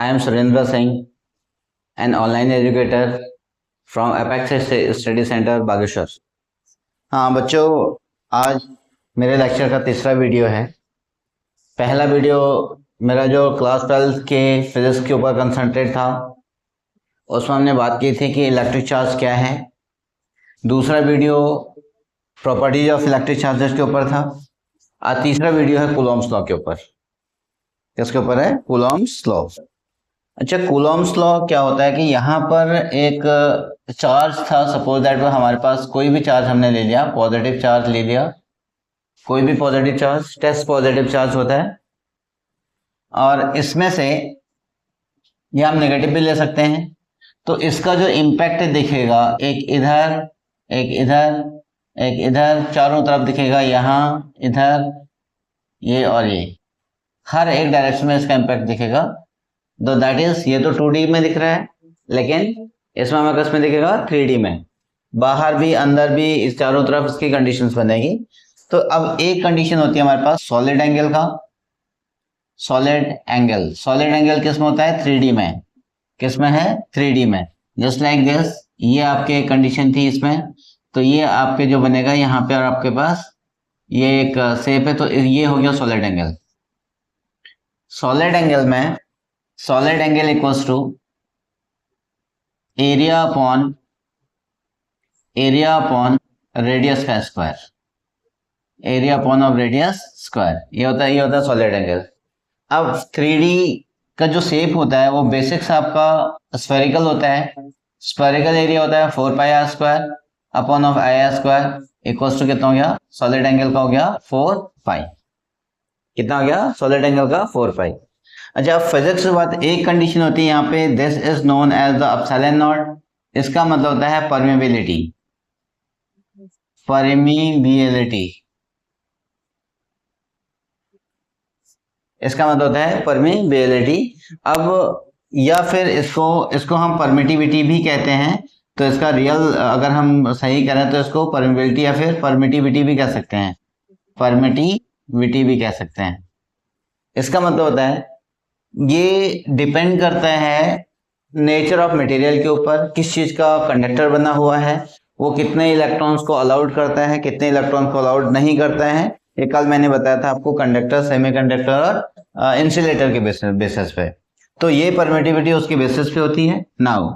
I am Surendra Singh, an online educator from Apex Study Center, Bageshwar. हाँ बच्चों, आज मेरे लेक्चर का तीसरा वीडियो है। पहला वीडियो मेरा जो क्लास 12 के फिजिक्स के ऊपर कंसंट्रेट था, उसमें हमने बात की थी कि इलेक्ट्रिक चार्ज क्या है। दूसरा video properties of electric charges के ऊपर था। आज तीसरा वीडियो है कूलॉम्स लॉ के ऊपर। किसके ऊपर है? Coulomb's law. अच्छा, कूलॉम्स लॉ क्या होता है कि यहाँ पर एक चार्ज था। सपोज दैट हमारे पास कोई भी चार्ज हमने ले लिया, पॉजिटिव चार्ज ले लिया, कोई भी positive charge, test positive charge होता है, और इसमें से ये हम नेगेटिव भी ले सकते हैं। तो इसका जो इम्पैक्ट दिखेगा, एक इधर, एक इधर, एक इधर, चारों तरफ दिखेगा, यहाँ, इधर, ये और ये, हर एक डायरेक्शन में इसका इम्पैक्ट दिखेगा। तो दैट इज, ये तो 2D में दिख रहा है, लेकिन इसमें हमें किस में दिखेगा? 3D में। बाहर भी अंदर भी, इस चारों तरफ इसकी कंडीशंस बनेगी। तो अब एक कंडीशन होती है हमारे पास सॉलिड एंगल का। सॉलिड एंगल किस में होता है? 3D में। किस में है? 3D में। जस्ट लाइक दिस, ये आपके कंडीशन थी इसमें, तो ये आपके जो बनेगा यहाँ पे, और आपके पास ये एक शेप है, तो ये हो गया सॉलिड एंगल। सॉलिड एंगल में solid angle equals to area upon radius का square. Area upon of radius square, ये होता है सॉलिड एंगल। अब 3D का जो शेप होता है वो बेसिक्स आपका स्फेरिकल होता है। स्फेरिकल एरिया होता है 4 pi r square upon of I r square equals to कितना हो गया? सॉलिड एंगल का हो गया 4 पाई। कितना हो गया? सॉलिड एंगल का 4 पाई। अच्छा, फिजिक्स के बाद एक कंडीशन होती है यहाँ पे, this is known as the epsilon naught. इसका मतलब होता है परमेबिलिटी। इसका मतलब होता है परमेबिलिटी। अब या फिर इसको हम परमिटिविटी भी कहते हैं। तो इसका रियल अगर हम सही करें तो इसको परमिबिलिटी या फिर परमिटिविटी भी कह सकते हैं। परमिटिविटी भी कह सकते हैं। इसका मतलब होता है, ये डिपेंड करता है नेचर ऑफ मटेरियल के ऊपर, किस चीज का कंडक्टर बना हुआ है, वो कितने इलेक्ट्रॉन्स को अलाउड करता है, कितने इलेक्ट्रॉन्स को अलाउड नहीं करता है। ये कल मैंने बताया था आपको, कंडक्टर, सेमीकंडक्टर और इंसुलेटर के बेसिस पे। तो ये परमिटिविटी उसके बेसिस पे होती है। नाउ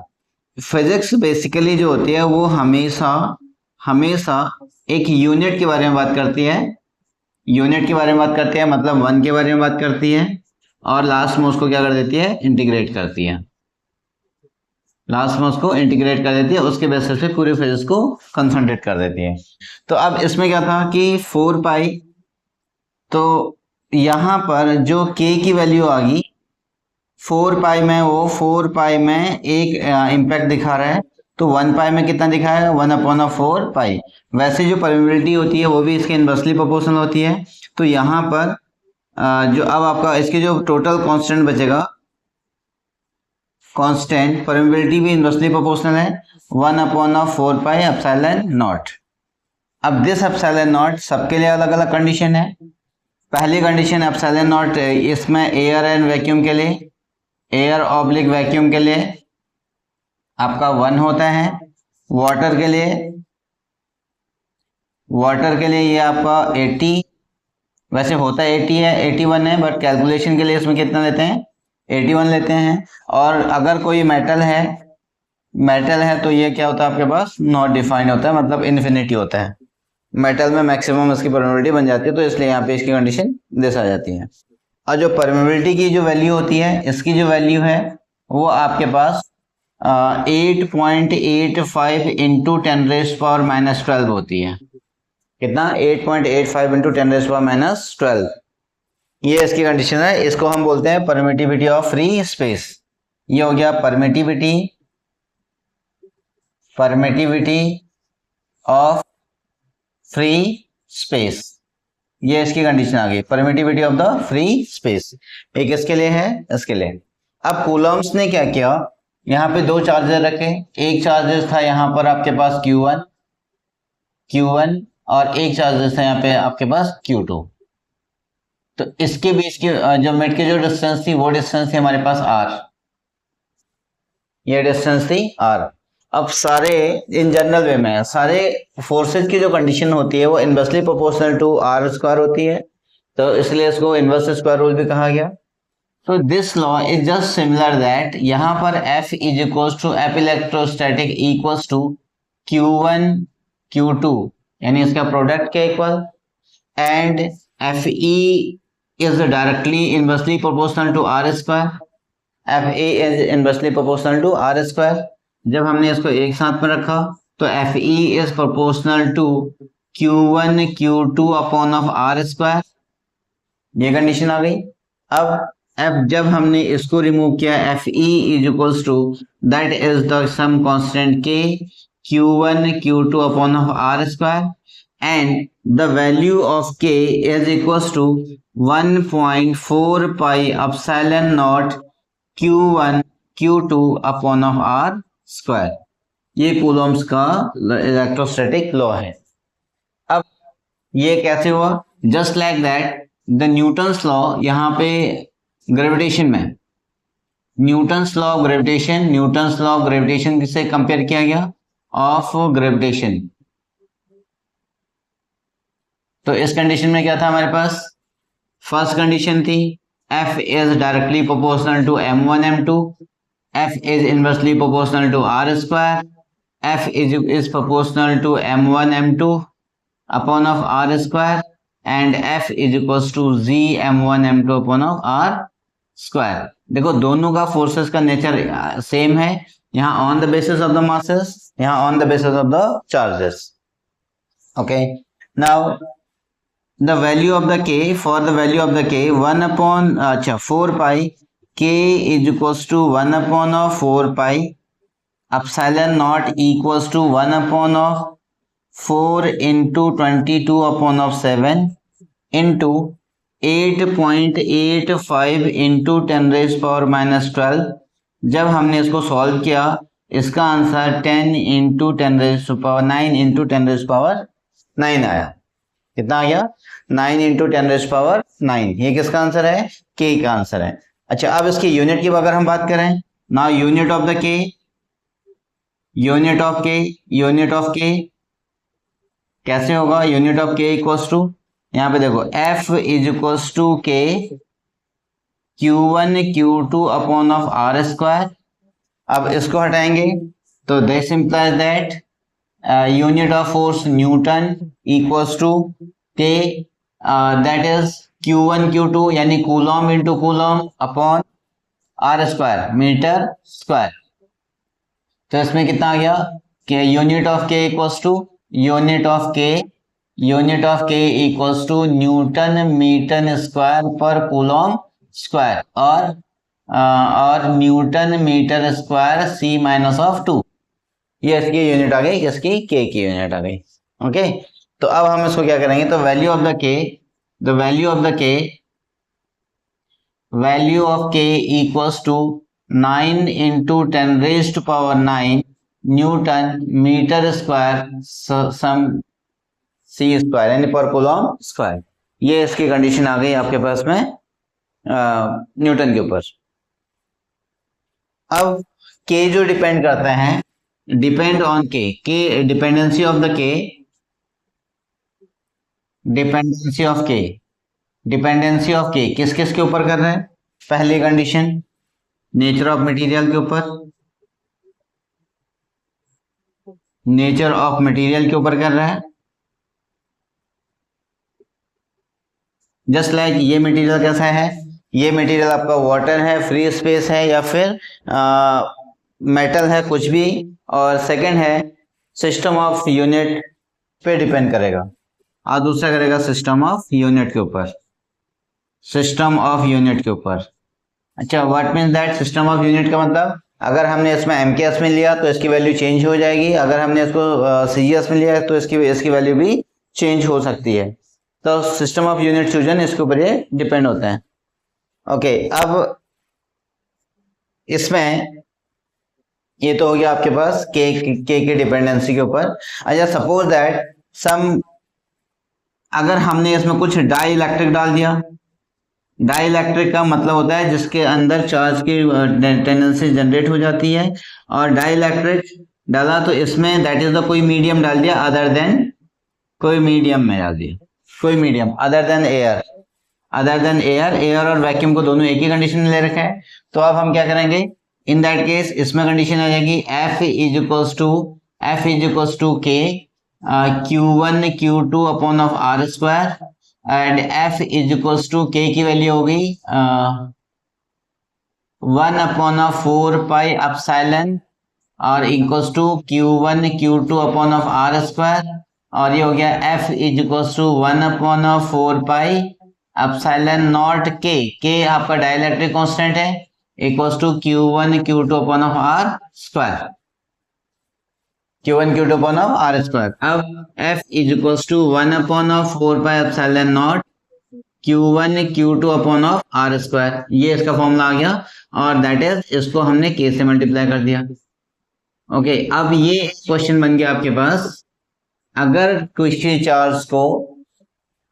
फिजिक्स बेसिकली जो होती है वो हमेशा एक यूनिट के बारे में बात करती है। यूनिट के बारे में बात करती है, मतलब 1 के बारे में बात करती है, और लास्ट में उसको क्या कर देती है? इंटीग्रेट करती है। लास्ट में उसको इंटीग्रेट कर देती है, उसके बेसिस पे पूरी फिजिक्स को कंसंट्रेट कर देती है। तो अब इसमें क्या था कि 4 पाई, तो यहां पर जो k की वैल्यू आ गई 4 पाई में, वो 4 पाई में एक इम्पैक्ट दिखा रहा है। तो 1 पाई में कितना दिखा है? 1/4 पाई। वैसे जो परमिबिलिटी होती है वो भी इसके इनवर्सली प्रोपोर्शनल होती है। तो यहाँ पर जो अब आपका इसके जो टोटल कांस्टेंट बचेगा, कांस्टेंट परमिबिलिटी भी इनवर्सली प्रोपोर्शनल है, 1/4 पाई एप्सिलॉन नॉट। अब दिस एप्सिलॉन नॉट सबके लिए अलग अलग कंडीशन है। पहली कंडीशन एप्सिलॉन नॉट, इसमें एयर एंड वैक्यूम के लिए, एयर ऑब्लिक वैक्यूम के लिए आपका 1 होता है। वाटर के लिए ये आपका 80, वैसे होता है 80 है, 81 है, बट कैलकुलेशन के लिए इसमें कितना लेते हैं? 81 लेते हैं। और अगर कोई मेटल है तो ये क्या होता है आपके पास? नॉट डिफाइंड होता है, मतलब इन्फिनिटी होता है। मेटल में मैक्सिमम इसकी परमिबिलिटी बन जाती है, तो इसलिए यहाँ पे इसकी कंडीशन दिस आ जाती है। और जो परमिबिलिटी की जो वैल्यू होती है, इसकी जो वैल्यू है वो आपके पास 8.85 इंटू 10⁻⁻12 होती है। कितना? 8.85 इंटू 10⁻⁻12। ये इसकी कंडीशन है। इसको हम बोलते हैं परमिटिविटी ऑफ फ्री स्पेस। ये हो गया परमिटिविटी ऑफ फ्री स्पेस। ये इसकी कंडीशन आ गई, permittivity of the free space. एक इसके लिए है, इसके लिए। अब कूलॉम्स ने क्या किया, यहाँ पे 2 चार्जेस रखे। एक चार्जेस था यहाँ पर आपके पास Q1, और एक चार्जेस था यहाँ पे आपके पास Q2। तो इसके बीच की जो मिड की जो डिस्टेंस थी वो डिस्टेंस थी हमारे पास R। ये डिस्टेंस थी r। अब सारे इन जनरल वे में सारे फोर्सेस की जो कंडीशन होती है वो inversely proportional to r square होती है, तो इसलिए इसको इनवर्स स्क्वायर रूल भी कहा गया। तो this law is just similar that यहाँ पर F is equals to F electrostatic equals to Q1 Q2 यानी इसका प्रोडक्ट के equal, and Fe is directly inversely proportional to r square। Fe is inversely proportional to r square। जब हमने इसको एक साथ में रखा तो Fe is proportional to Q1 Q2 upon of r square, ये कंडीशन आ गई। अब F जब हमने इसको रिमूव किया, Fe is equals to that is the some constant k Q1 Q2 upon of r square, and the value of k is equals to 1.4 pi epsilon naught Q1 Q2 upon of r square। ये Coulomb's का electrostatic law है। अब ये कैसे हुआ? Just like that the Newton's law यहाँ पे gravitation में, न्यूटन्स लॉ ऑफ ग्रेविटेशन किससे कंपेयर किया गया? Of gravitation. तो इस कंडीशन में क्या था हमारे पास? फर्स्ट कंडीशन थी F is directly proportional to m1 m2, F is inversely proportional to r square, F is proportional to m1 m2 upon of r square, and F is equals to z m1 m2 upon of r square. देखो दोनों का forces का nature same है, यहाँ on the basis of the masses, यहाँ on the basis of the charges. Okay, now the value of the k, for the value of the k 1 upon 4 pi k is equals to 1 upon of 4 pi epsilon naught equals to 1 upon of 4 into 22 upon of 7 into 8.85 into 10 raised power minus 12। जब हमने इसको solve किया इसका answer 10 into 10 raised to power 9 into 10 raised power 9 आया। कितना आ गया? 9 into 10 rays power 9। ये किसका आंसर है? के का आंसर है। अच्छा, अब इसकी यूनिट की अगर हम बात करें, नाउ यूनिट ऑफ द के, यूनिट ऑफ के कैसे होगा? Unit of K equals to, यहाँ पे देखो F is equals to K Q1 Q2 upon of r square. अब इसको हटाएंगे तो this implies that unit of force Newton equals to K, that is Q1 Q2 यानी coulomb into coulomb upon r square metre square. तो इसमें कितना आ गया कि unit of K equals to newton metre square पर कूलॉम स्क्वायर, और newton metre square C minus of 2। ये इसकी यूनिट आ गई, इसकी के की यूनिट आ गई। ओके, तो अब हम इसको क्या करेंगे? तो value of K equals to 9 into 10 raised power 9 newton metre square some C square यानी पर कूलॉम स्क्वायर। ये इसकी कंडीशन आ गई आपके पास में न्यूटन के ऊपर। अब के जो डिपेंड करते हैं, डिपेंड ऑन के डिपेंडेंसी ऑफ के किस किस के ऊपर कर रहे हैं? पहली कंडीशन नेचर ऑफ मटेरियल के ऊपर कर रहा है। जस्ट लाइक ये मटेरियल कैसा है? ये मटेरियल आपका वाटर है, फ्री स्पेस है, या फिर मेटल है, कुछ भी। और सेकंड है सिस्टम ऑफ यूनिट पे डिपेंड करेगा, और दूसरा करेगा सिस्टम ऑफ यूनिट के ऊपर। अच्छा, what means that? System of unit का मतलब अगर हमने इसमें MKS में लिया तो इसकी वैल्यू चेंज हो जाएगी, अगर हमने इसको CGS में लिया तो इसकी वैल्यू भी चेंज हो सकती है। तो सिस्टम ऑफ यूनिट फ्यूजन इसके ऊपर ये डिपेंड होता है। ओके, अब इसमें ये तो हो गया आपके पास के की डिपेंडेंसी के ऊपर। अच्छा, सपोज दैट अगर हमने इसमें कुछ डाई इलेक्ट्रिक डाल दिया, डाइइलेक्ट्रिक का मतलब होता है जिसके अंदर चार्ज की टेंडेंसी जनरेट हो जाती है, और डाइइलेक्ट्रिक डाला तो इसमें दैट इज द कोई मीडियम डाल दिया अदर देन, कोई मीडियम में डाल दिया, कोई medium other than air, other than air, air और वैक्यूम को दोनों एक ही कंडीशन में ले रखा है। तो अब हम क्या करेंगे, इन दैट केस इसमें कंडीशन आ जाएगी F is equals to K Q1 Q2 upon of R square and F is equals to K की वैल्यू होगी 1 अपॉन ऑफ 4 पाई एप्सिलॉन और equals to Q1 Q2 upon of R square, और ये हो गया F is equals to 1 upon of 4 pi epsilon naught K आपका dielectric constant है, equals to Q1 Q2 upon of R square, Q1 Q2 upon of R square. अब F is equals to 1 upon of 4 pi epsilon naught Q1 Q2 upon of R square, ये इसका formula आ गया, और that is इसको हमने K से multiply कर दिया। ओके, अब ये क्वेश्चन बन गया आपके पास, अगर किसी चार्ज को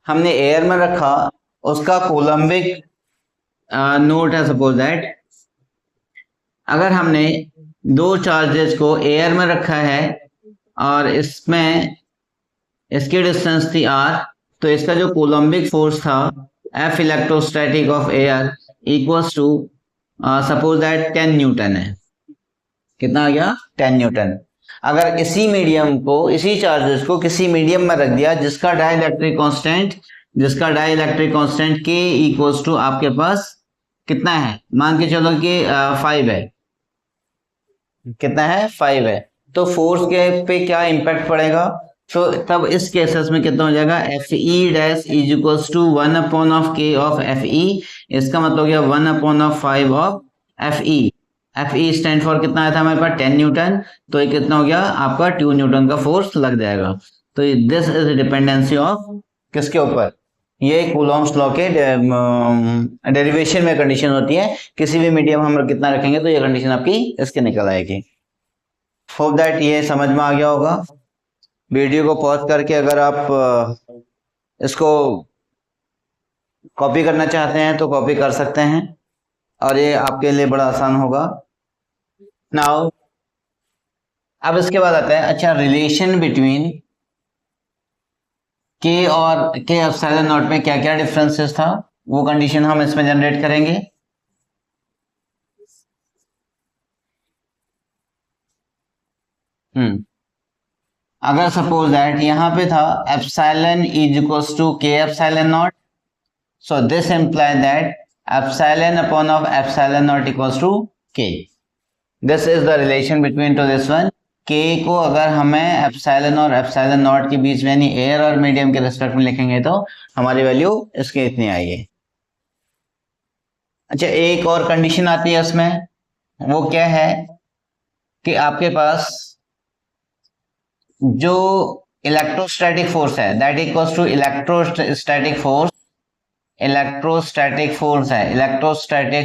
हमने एयर में रखा, उसका कोलम्बिक नोट है सपोज दैट, अगर हमने दो चार्जेस को एयर में रखा है और इसमें इसकी डिस्टेंस थी r, तो इसका जो कोलम्बिक फोर्स था F electrostatic of air equals to suppose that 10 newton है। कितना आ गया? 10 न्यूटन। अगर इसी मीडियम को, इसी चार्जेस को किसी मीडियम में रख दिया जिसका dielectric constant K equals to आपके पास कितना है, मान के चलो कि 5 है, कितना है? 5 है। तो फोर्स के पे क्या इम्पैक्ट पड़ेगा, तो तब इस केसेस में कितना हो जाएगा, F E dash is equals to 1 upon of K of F E, इसका मतलब हो गया 1 upon of 5 of F E. F E stand for कितना आया था हमारे पास 10 न्यूटन, तो ये कितना हो गया आपका 2 न्यूटन का फोर्स लग जाएगा। तो दिस इज डिपेंडेंसी ऑफ किसके ऊपर, ये कूलॉम्स लॉ के डेरिवेशन में कंडीशन होती है, किसी भी मीडियम हम कितना रखेंगे तो ये कंडीशन आपकी इसके निकल आएगी। होप दैट ये समझ में आ गया होगा। वीडियो को पॉज करके अगर आप इसको कॉपी करना चाहते हैं तो कॉपी कर सकते हैं, और ये आपके लिए बड़ा आसान होगा। नाउ अब इसके बाद आता है, अच्छा, रिलेशन बिटवीन के और के एप्सिलॉन नॉट में क्या क्या डिफरेंसेस था, वो कंडीशन हम इसमें जनरेट करेंगे। अगर सपोज दैट यहां पे था epsilon is equals to k epsilon not, so this imply that epsilon upon of epsilon not equals to k. This is the relation between two this one. K को अगर हमें epsilon और epsilon naught के बीच में यानी air और medium के respect में लिखेंगे तो हमारी वैल्यू इसके इतनी आई है। अच्छा, एक और कंडीशन आती है इसमें, वो क्या है कि आपके पास जो इलेक्ट्रोस्टैटिक फोर्स है that equals to electrostatic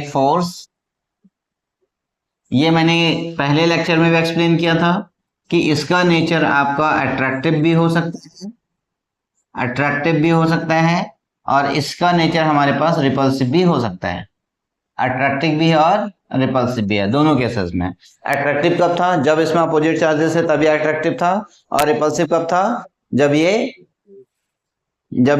force, ये मैंने पहले लेक्चर में भी एक्सप्लेन किया था कि इसका नेचर आपका अट्रैक्टिव भी हो सकता है, और इसका नेचर हमारे पास रिपल्सिव भी हो सकता है। अट्रैक्टिव भी है और रिपल्सिव भी है, दोनों केसेस में। अट्रैक्टिव कब था, जब इसमें अपोजिट चार्जेस है तभी अट्रैक्टिव था, और रिपल्सिव कब था, जब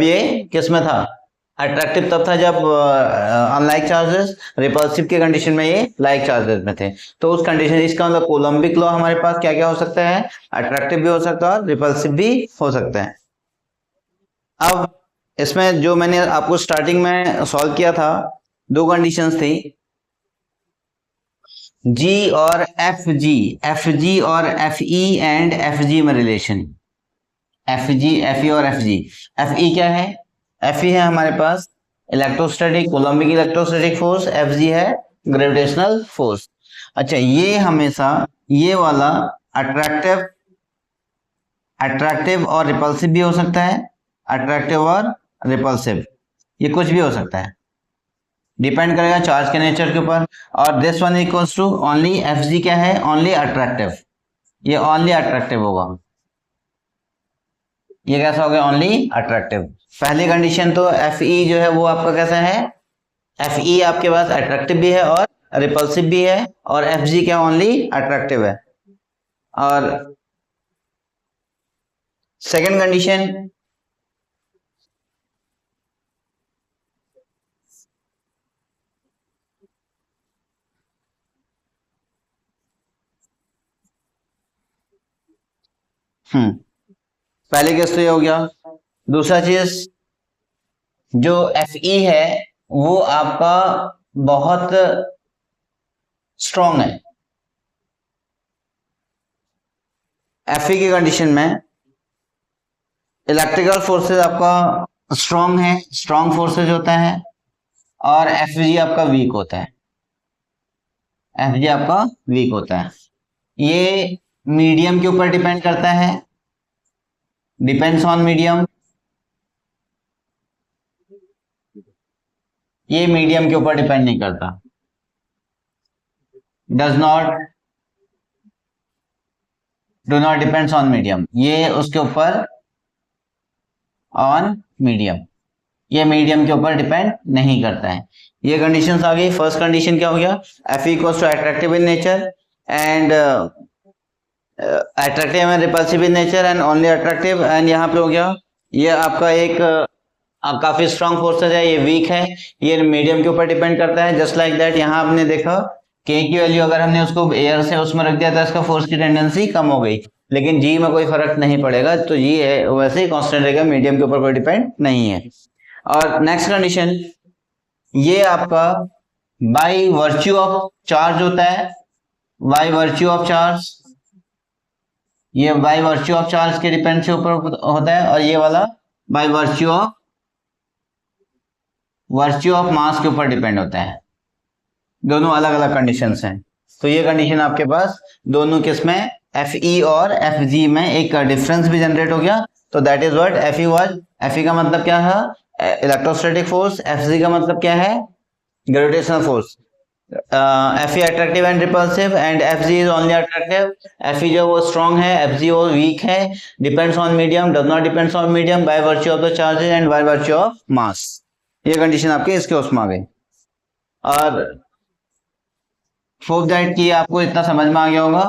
ये किस में था, अट्रैक्टिव तब था जब अनलाइक चार्जेस, रिपल्सिव के कंडीशन में ये लाइक चार्जेस में थे। तो उस कंडीशन, इसका मतलब कोलम्बिक लॉ हमारे पास क्या क्या हो सकता है, अट्रैक्टिव भी हो सकता है और रिपल्सिव भी हो सकता है। अब इसमें जो मैंने आपको स्टार्टिंग में सॉल्व किया था, दो कंडीशंस थी, जी और एफ जी और F E and F G में रिलेशन, एफ ई और एफ ई क्या है, एफ ई है हमारे पास electrostatic, coulombic electrostatic force, F G है ग्रेविटेशनल फोर्स। अच्छा, ये हमेशा ये वाला अट्रैक्टिव और रिपल्सिव भी हो सकता है, अट्रैक्टिव और रिपल्सिव, ये कुछ भी हो सकता है, डिपेंड करेगा चार्ज के नेचर के ऊपर। और this one equals to only F G क्या है, ओनली अट्रैक्टिव, ये ओनली अट्रैक्टिव होगा, ये कैसा हो गया, ओनली अट्रैक्टिव। पहली कंडीशन तो एफ ई जो है वो आपका कैसा है, एफ ई आपके पास अट्रैक्टिव भी है और रिपल्सिव भी है, और एफ जी क्या ओनली अट्रैक्टिव है। और सेकंड कंडीशन, पहले केस तो ये हो गया। दूसरा चीज, जो एफ ई है वो आपका बहुत स्ट्रॉन्ग है। एफ ई की कंडीशन में इलेक्ट्रिकल फोर्सेस आपका स्ट्रॉन्ग है, स्ट्रॉन्ग फोर्सेस होता है, और एफ जी आपका वीक होता है। एफ जी आपका वीक होता है। ये मीडियम के ऊपर डिपेंड करता है, डिपेंड्स ऑन मीडियम। ये मीडियम के ऊपर डिपेंड नहीं करता, do not depends on medium. ये उसके ऊपर ऑन मीडियम, ये मीडियम के ऊपर डिपेंड नहीं करता है। ये कंडीशंस आ गई। फर्स्ट कंडीशन क्या हो गया, F equals to attractive in nature and attractive and repulsive in nature and only attractive. And यहाँ पे हो गया ये आपका एक काफी स्ट्रॉन्ग फोर्सेज है, ये वीक है, ये मीडियम के ऊपर डिपेंड करता है। जस्ट लाइक दैट यहाँ आपने देखा के की वैल्यू अगर हमने उसको एयर से उसमें रख दिया तो इसका फोर्स की टेंडेंसी कम हो गई, लेकिन जी में कोई फर्क नहीं पड़ेगा, तो जी है वैसे ही कांस्टेंट रहेगा, मीडियम के ऊपर कोई डिपेंड नहीं है। और नेक्स्ट कंडीशन, ये आपका बाय वर्च्यू ऑफ चार्ज होता है, बाय वर्च्यू ऑफ चार्ज, ये बाय वर्च्यू ऑफ चार्ज के डिपेंड से ऊपर होता है, और ये वाला बाय वर्च्यू ऑफ मास के ऊपर डिपेंड होता है। दोनों अलग अलग कंडीशंस हैं। तो ये कंडीशन आपके पास दोनों किसमें, एफ ई और एफ जी में एक डिफरेंस भी जनरेट हो गया। तो that is what F E was, F E का मतलब क्या है, इलेक्ट्रोस्टैटिक फोर्स, एफ जी का मतलब क्या है, gravitational force. F E attractive and repulsive and F G is only attractive. F E जो वो स्ट्रॉन्ग है, एफ जी वो वीक है, depends on medium, does not depends on medium, by virtue of the charges and by virtue of mass. ये condition आपके इसके उसमें आ गई। और होप दैट कि आपको इतना समझ में आ गया होगा।